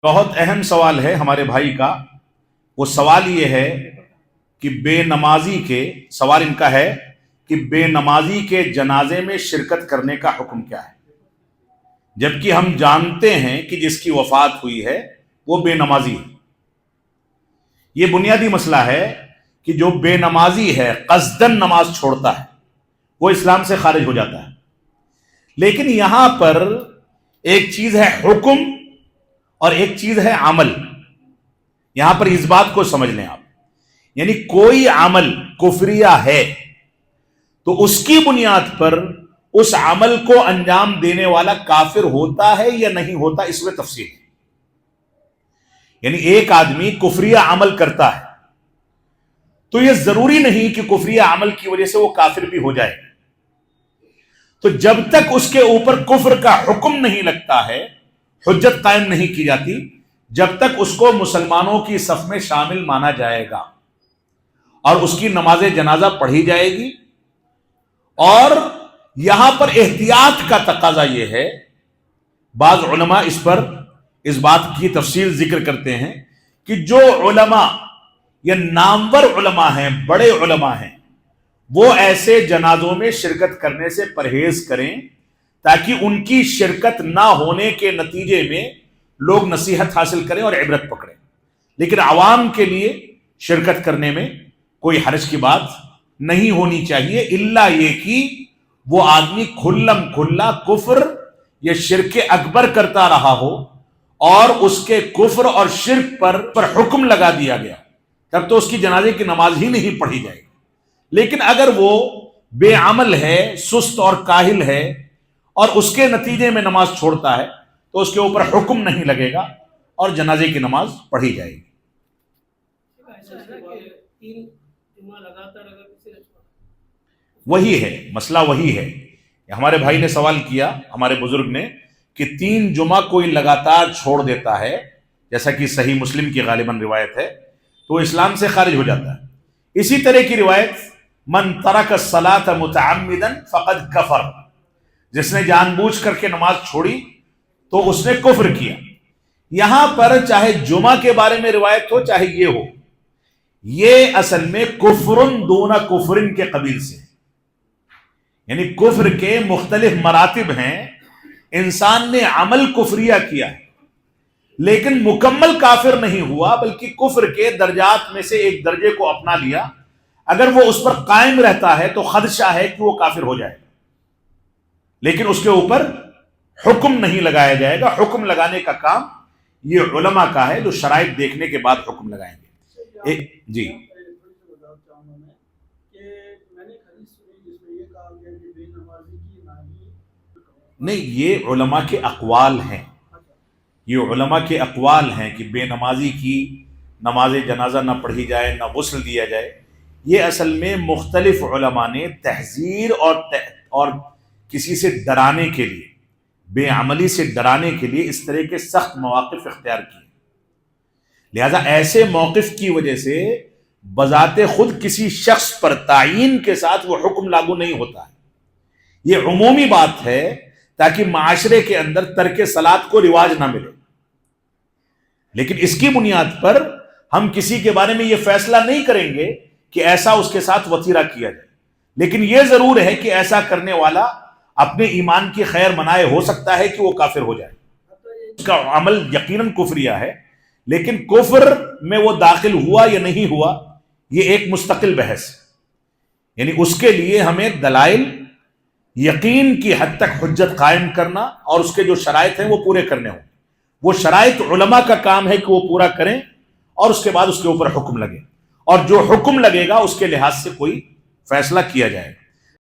بہت اہم سوال ہے ہمارے بھائی کا. وہ سوال یہ ہے کہ بے نمازی کے سوال ان کا ہے کہ بے نمازی کے جنازے میں شرکت کرنے کا حکم کیا ہے، جبکہ ہم جانتے ہیں کہ جس کی وفات ہوئی ہے وہ بے نمازی ہے. یہ بنیادی مسئلہ ہے کہ جو بے نمازی ہے قصدن نماز چھوڑتا ہے وہ اسلام سے خارج ہو جاتا ہے. لیکن یہاں پر ایک چیز ہے حکم اور ایک چیز ہے عمل. یہاں پر اس بات کو سمجھ لیں آپ، یعنی کوئی عمل کفریہ ہے تو اس کی بنیاد پر اس عمل کو انجام دینے والا کافر ہوتا ہے یا نہیں ہوتا، اس میں تفصیل ہے. یعنی ایک آدمی کفریہ عمل کرتا ہے تو یہ ضروری نہیں کہ کفریہ عمل کی وجہ سے وہ کافر بھی ہو جائے. تو جب تک اس کے اوپر کفر کا حکم نہیں لگتا ہے، حجت قائم نہیں کی جاتی، جب تک اس کو مسلمانوں کی صف میں شامل مانا جائے گا اور اس کی نماز جنازہ پڑھی جائے گی. اور یہاں پر احتیاط کا تقاضا یہ ہے، بعض علماء اس بات کی تفصیل ذکر کرتے ہیں کہ جو علماء یا نامور علماء ہیں، بڑے علماء ہیں، وہ ایسے جنازوں میں شرکت کرنے سے پرہیز کریں تاکہ ان کی شرکت نہ ہونے کے نتیجے میں لوگ نصیحت حاصل کریں اور عبرت پکڑیں. لیکن عوام کے لیے شرکت کرنے میں کوئی حرج کی بات نہیں ہونی چاہیے، الا یہ کہ وہ آدمی کھلم کھلا کفر یا شرک اکبر کرتا رہا ہو اور اس کے کفر اور شرک پر حکم لگا دیا گیا، تب تو اس کی جنازے کی نماز ہی نہیں پڑھی جائے گی. لیکن اگر وہ بے عمل ہے، سست اور کاہل ہے اور اس کے نتیجے میں نماز چھوڑتا ہے تو اس کے اوپر حکم نہیں لگے گا اور جنازے کی نماز پڑھی جائے گی. وہی ہے مسئلہ، وہی ہے. ہمارے بھائی نے سوال کیا، ہمارے بزرگ نے، کہ 3 جمعہ کوئی لگاتار چھوڑ دیتا ہے، جیسا کہ صحیح مسلم کی غالباً روایت ہے، تو اسلام سے خارج ہو جاتا ہے. اسی طرح کی روایت من ترک الصلاۃ متعمدا فقد کفر، جس نے جان بوجھ کر کے نماز چھوڑی تو اس نے کفر کیا. یہاں پر چاہے جمعہ کے بارے میں روایت ہو چاہے یہ ہو، یہ اصل میں کفرن دون کفرن کے قبیل سے، یعنی کفر کے مختلف مراتب ہیں. انسان نے عمل کفریہ کیا ہے لیکن مکمل کافر نہیں ہوا، بلکہ کفر کے درجات میں سے ایک درجے کو اپنا لیا. اگر وہ اس پر قائم رہتا ہے تو خدشہ ہے کہ وہ کافر ہو جائے گا، لیکن اس کے اوپر حکم نہیں لگایا جائے گا. حکم لگانے کا کام یہ علماء کا ہے جو شرائط دیکھنے کے بعد حکم لگائیں گے. جی نہیں، یہ علماء کے اقوال ہیں، یہ علماء کے اقوال ہیں کہ بے نمازی کی نماز جنازہ نہ پڑھی جائے، نہ غسل دیا جائے. یہ اصل میں مختلف علماء نے تحذیر اور کسی سے ڈرانے کے لیے، بے عملی سے ڈرانے کے لیے اس طرح کے سخت مواقف اختیار کیے. لہذا ایسے موقف کی وجہ سے بذات خود کسی شخص پر تعیین کے ساتھ وہ حکم لاگو نہیں ہوتا ہے. یہ عمومی بات ہے تاکہ معاشرے کے اندر ترک صلاۃ کو رواج نہ ملے. لیکن اس کی بنیاد پر ہم کسی کے بارے میں یہ فیصلہ نہیں کریں گے کہ ایسا اس کے ساتھ وتیرہ کیا جائے. لیکن یہ ضرور ہے کہ ایسا کرنے والا اپنے ایمان کی خیر منائے ہو سکتا ہے کہ وہ کافر ہو جائے. اس کا عمل یقیناً کفریہ ہے، لیکن کفر میں وہ داخل ہوا یا نہیں ہوا یہ ایک مستقل بحث ہے. یعنی اس کے لیے ہمیں دلائل، یقین کی حد تک حجت قائم کرنا اور اس کے جو شرائط ہیں وہ پورے کرنے ہوں. وہ شرائط علماء کا کام ہے کہ وہ پورا کریں اور اس کے بعد اس کے اوپر حکم لگے، اور جو حکم لگے گا اس کے لحاظ سے کوئی فیصلہ کیا جائے گا.